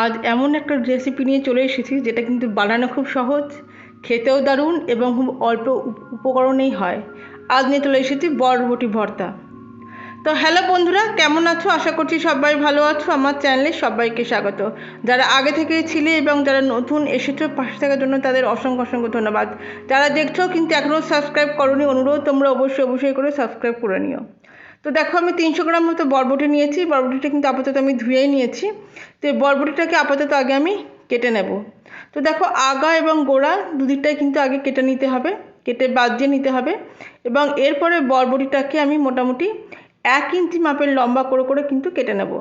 আজ এমন একটা রেসিপি নিয়ে চলে এসেছি যেটা কিন্তু বানানো খুব সহজ, খেতেও দারুণ এবং খুব অল্প উপকরণেই হয়। আজ নিয়ে চলে এসেছি বরবটি ভর্তা। তো হ্যালো বন্ধুরা, কেমন আছো? আশা করছি সবাই ভালো আছো। আমার চ্যানেলে সবাইকে স্বাগত। যারা আগে থেকেই ছিলে এবং যারা নতুন এসেছো পাশে থাকার জন্য তাদের অসংখ্য অসংখ্য ধন্যবাদ। যারা দেখছো কিন্তু এখনও সাবস্ক্রাইব করোনি, অনুরোধ তোমরা অবশ্যই করে সাবস্ক্রাইব করে নিও। তো দেখো, আমি 300 গ্রাম মতো বরবটি নিয়েছি। বরবটিটা কিন্তু আপাতত আমি ধুয়েই নিয়েছি। তো এই বরবটিটাকে আপাতত আগে আমি কেটে নেব। তো দেখো, আগা এবং গোড়া দুদিকটাই কিন্তু আগে কেটে নিতে হবে, কেটে বাদ দিয়ে নিতে হবে। এবং এরপরে বরবটিটাকে আমি মোটামুটি 1 ইঞ্চি মাপের লম্বা করে কিন্তু কেটে নেব।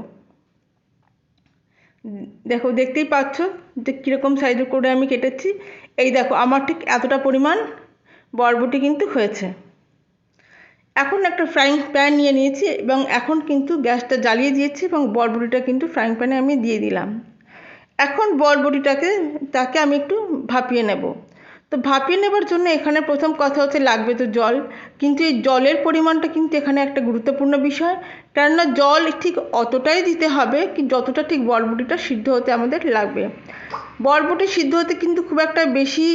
দেখো, দেখতেই পাচ্ছ যে কীরকম সাইজের করে আমি কেটেছি। এই দেখো, আমার ঠিক এতটা পরিমাণ বরবটি কিন্তু হয়েছে। এখন একটা ফ্রাইং প্যান নিয়ে নিয়েছি এবং এখন কিন্তু গ্যাসটা জ্বালিয়ে দিয়েছি এবং বরবটিটা কিন্তু ফ্রাইং প্যানে আমি দিয়ে দিলাম। এখন তাকে আমি একটু ভাপিয়ে নেব। তো ভাপিয়ে নেবার জন্য এখানে প্রথম কথা হচ্ছে লাগবে তো জল। কিন্তু এই জলের পরিমাণটা কিন্তু এখানে একটা গুরুত্বপূর্ণ বিষয়, কেননা জল ঠিক অতটাই দিতে হবে কি যতটা ঠিক বরবটিটা সিদ্ধ হতে আমাদের লাগবে। বরবটি সিদ্ধ হতে কিন্তু খুব একটা বেশি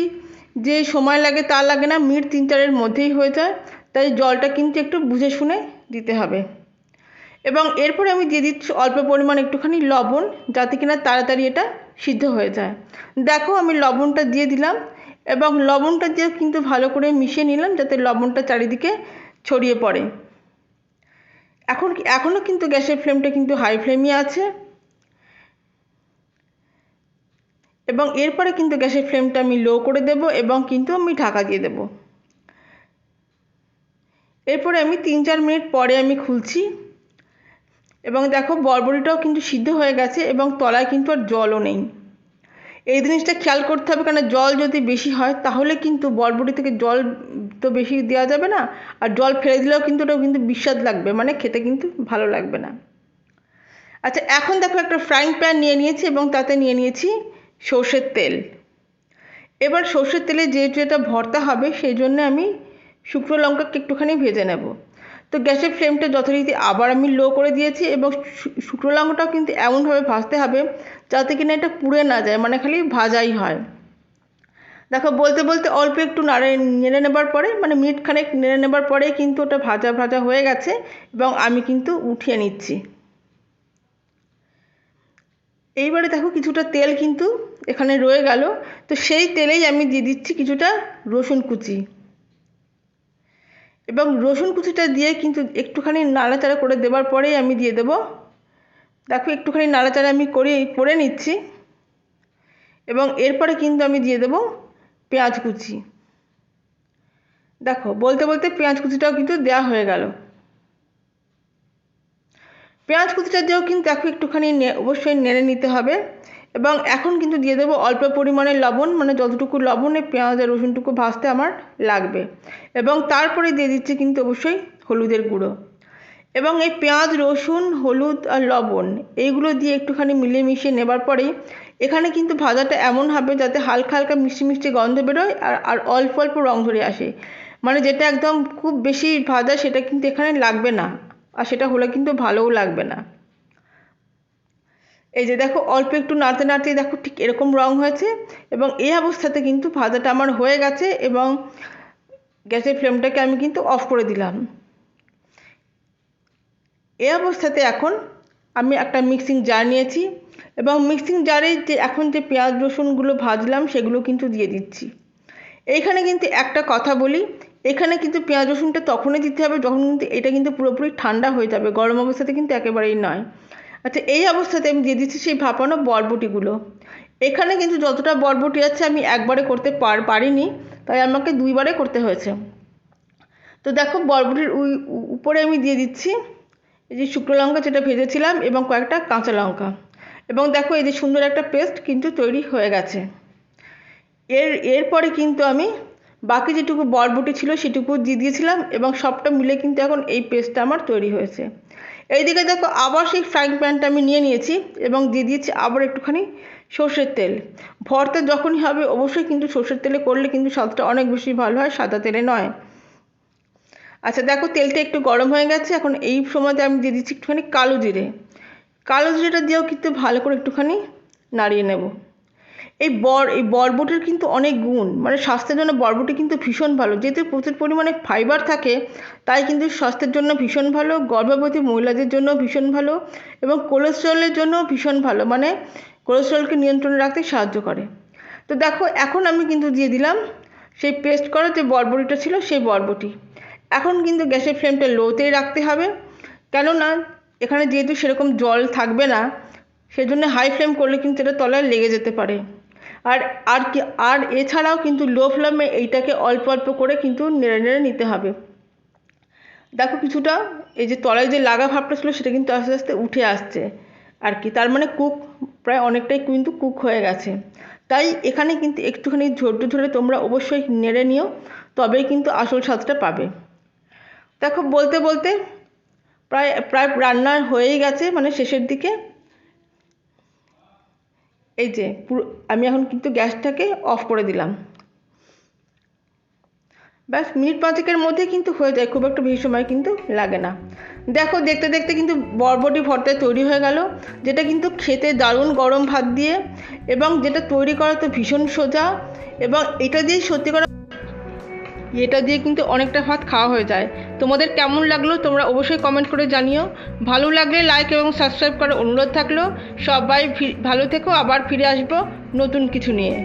যে সময় লাগে তা লাগে না, মিনিট 3-4-এর মধ্যেই হয়ে যায়। তাই জলটা কিন্তু একটু বুঝে শুনে দিতে হবে। এবং এরপরে আমি দিয়ে দিচ্ছি অল্প পরিমাণ একটুখানি লবণ, যাতে কিনা তাড়াতাড়ি এটা সিদ্ধ হয়ে যায়। দেখো, আমি লবণটা দিয়ে দিলাম এবং লবণটা দিয়ে কিন্তু ভালো করে মিশিয়ে নিলাম যাতে লবণটা চারিদিকে ছড়িয়ে পড়ে। এখনও কিন্তু গ্যাসের ফ্লেমটা কিন্তু হাই ফ্লেমই আছে এবং এরপরে কিন্তু গ্যাসের ফ্লেমটা আমি লো করে দেব এবং কিন্তু আমি ঢাকা দিয়ে দেব। এরপরে আমি 3-4 মিনিট পরে আমি খুলছি এবং দেখো, বরবটিটাও কিন্তু সিদ্ধ হয়ে গেছে এবং তলায় কিন্তু আর জলও নেই। এই জিনিসটা খেয়াল করতে হবে, কারণ জল যদি বেশি হয় তাহলে কিন্তু বরবটি থেকে জল তো বেশি দেওয়া যাবে না, আর জল ফেলে দিলেও কিন্তু ওটাও কিন্তু বিস্বাদ লাগবে, মানে খেতে কিন্তু ভালো লাগবে না। আচ্ছা, এখন দেখো, একটা ফ্রাইং প্যান নিয়ে নিয়েছি এবং তাতে নিয়ে নিয়েছি সর্ষের তেল। এবার সর্ষের তেলে যেহেতু এটা ভর্তা হবে সেই জন্য আমি শুকনো লঙ্কাকে একটুখানি ভেজে নেব। তো গ্যাসের ফ্লেমটা যথারীতি আবার আমি লো করে দিয়েছি এবং শুকনো লঙ্কাটাও কিন্তু এমনভাবে ভাজতে হবে যাতে কিনা এটা পুড়ে না যায়, মানে খালি ভাজাই হয়। দেখো, বলতে বলতে অল্প একটু নেড়ে নেবার পরে, মানে মিনিট খানেক নেড়ে নেবার পরেই কিন্তু ওটা ভাজা ভাজা হয়ে গেছে এবং আমি কিন্তু উঠিয়ে নিচ্ছি। এইবারে দেখো, কিছুটা তেল কিন্তু এখানে রয়ে গেল। তো সেই তেলেই আমি দিয়ে দিচ্ছি কিছুটা রসুন কুচি এবং রসুন কুচিটা দিয়ে কিন্তু একটুখানি নাড়াচাড়া করে দেওয়ার পরেই আমি দিয়ে দেব। দেখো, একটুখানি নাড়াচাড়া আমি করে নিচ্ছি এবং এরপরে কিন্তু আমি দিয়ে দেব পেঁয়াজ কুচি। দেখো, বলতে বলতে পেঁয়াজ কুচিটাও কিন্তু দেওয়া হয়ে গেল। পেঁয়াজ কুচিটা দিয়েও কিন্তু দেখো একটুখানি অবশ্যই নেড়ে নিতে হবে এবং এখন কিন্তু দিয়ে দেবো অল্প পরিমাণে লবণ, মানে যতটুকু লবণ এই পেঁয়াজ আর রসুনটুকু ভাজতে আমার লাগবে। এবং তারপরে দিয়ে দিচ্ছি কিন্তু অবশ্যই হলুদের গুঁড়ো। এবং এই পেঁয়াজ, রসুন, হলুদ আর লবণ এইগুলো দিয়ে একটুখানি মিলিয়ে মিশিয়ে নেবার পরেই এখানে কিন্তু ভাজাটা এমন হবে যাতে হালকা হালকা মিষ্টি মিষ্টি গন্ধ বেরোয় আর অল্প অল্প রং ধরে আসে, মানে যেটা একদম খুব বেশি ভাজা সেটা কিন্তু এখানে লাগবে না, আর সেটা হলে কিন্তু ভালোও লাগবে না। এই যে দেখো, অল্প একটু নাড়তে নাড়তেই দেখো ঠিক এরকম রং হয়েছে এবং এই অবস্থাতে কিন্তু ভাজাটা আমার হয়ে গেছে এবং গ্যাসের ফ্লেমটাকে আমি কিন্তু অফ করে দিলাম। এই অবস্থাতে এখন আমি একটা মিক্সিং জার নিয়েছি এবং মিক্সিং জারে এখন যে পেঁয়াজ রসুনগুলো ভাজলাম সেগুলো কিন্তু দিয়ে দিচ্ছি। এইখানে কিন্তু একটা কথা বলি, এখানে কিন্তু পেঁয়াজ রসুনটা তখনই দিতে হবে যখন কিন্তু এটা কিন্তু পুরোপুরি ঠান্ডা হয়ে যাবে, গরম অবস্থাতে কিন্তু একেবারেই নয়। আচ্ছা, এই অবস্থাতে আমি দিয়ে দিচ্ছি সেই ভাপানো বরবটিগুলো। এখানে কিন্তু যতটা বরবটি আছে আমি একবারে করতে পারিনি, তাই আমাকে 2বারে করতে হয়েছে। তো দেখো, বরবটির উপরে আমি দিয়ে দিচ্ছি এই যে শুকনো লঙ্কা যেটা ভেজেছিলাম এবং কয়েকটা কাঁচা লঙ্কা। এবং দেখো, এই যে সুন্দর একটা পেস্ট কিন্তু তৈরি হয়ে গেছে। এরপরে কিন্তু আমি বাকি যেটুকু বরবটি ছিল সেটুকু দিয়ে দিয়েছিলাম এবং সবটা মিলে কিন্তু এখন এই পেস্টটা আমার তৈরি হয়েছে। এইদিকে দেখো, আবার সেই ফ্রাইং প্যানটা আমি নিয়ে নিয়েছি এবং দিয়ে দিয়েছি আবার একটুখানি সর্ষের তেল। ভর্তা যখনই হবে অবশ্যই কিন্তু সর্ষের তেলে করলে কিন্তু স্বাদটা অনেক বেশি ভালো হয়, সাদা তেলে নয়। আচ্ছা দেখো, তেলটা একটু গরম হয়ে গেছে। এখন এই সময়তে আমি দিয়ে দিচ্ছি একটুখানি কালো জিরে। কালো জিরেটা দিয়েও কিন্তু ভালো করে একটুখানি নাড়িয়ে নেব। এই বরবটির কিন্তু অনেক গুণ, মানে স্বাস্থ্যের জন্য বরবটি কিন্তু ভীষণ ভালো, যেহেতু প্রচুর পরিমাণে ফাইবার থাকে তাই কিন্তু স্বাস্থ্যের জন্য ভীষণ ভালো, গর্ভবতী মহিলাদের জন্য ভীষণ ভালো এবং কোলেস্টেরলের জন্য ভীষণ ভালো, মানে কোলেস্টেরলকে নিয়ন্ত্রণে রাখতে সাহায্য করে। তো দেখো এখন আমি কিন্তু দিয়ে দিলাম সেই পেস্ট করা যে বরবটিটা ছিল সেই বরবটি। এখন কিন্তু গ্যাসের ফ্লেমটা লোতেই রাখতে হবে, কেননা এখানে যেহেতু সেরকম জল থাকবে না, সেজন্য হাই ফ্লেম করলে কিন্তু এটা তলায় লেগে যেতে পারে। আর এছাড়াও কিন্তু লো ফ্লেমে এইটাকে অল্প অল্প করে কিন্তু নেড়ে নেড়ে নিতে হবে। দেখো কিছুটা এই যে তলায় যে লাগা ভাবটা ছিল সেটা কিন্তু আস্তে আস্তে উঠে আসছে আর কি, তার মানে প্রায় অনেকটাই কিন্তু কুক হয়ে গেছে। তাই এখানে কিন্তু একটুখানি ধৈর্য ধরে তোমরা অবশ্যই নেড়ে নিও, তবেই কিন্তু আসল স্বাদটা পাবে। দেখো বলতে বলতে প্রায় প্রায় রান্না হয়েই গেছে, মানে শেষের দিকে। এই যে পুরো আমি এখন কিন্তু গ্যাসটাকে অফ করে দিলাম। ব্যাস মিনিট 5-এর মধ্যে কিন্তু হয়ে যায়, খুব একটা বেশি সময় কিন্তু লাগে না। দেখো দেখতে দেখতে কিন্তু বরবটি ভর্তা তৈরি হয়ে গেল, যেটা কিন্তু খেতে দারুণ গরম ভাত দিয়ে, এবং যেটা তৈরি করা তো ভীষণ সোজা, এবং এটা দিয়ে কিন্তু অনেকটা ভাত খাওয়া হয়ে যায়। তোমাদের কেমন লাগলো তোমরা অবশ্যই কমেন্ট করে জানিও। ভালো লাগলে লাইক এবং সাবস্ক্রাইব করার অনুরোধ থাকলো। সবাই ভালো থেকো, আবার ফিরে আসবো নতুন কিছু নিয়ে।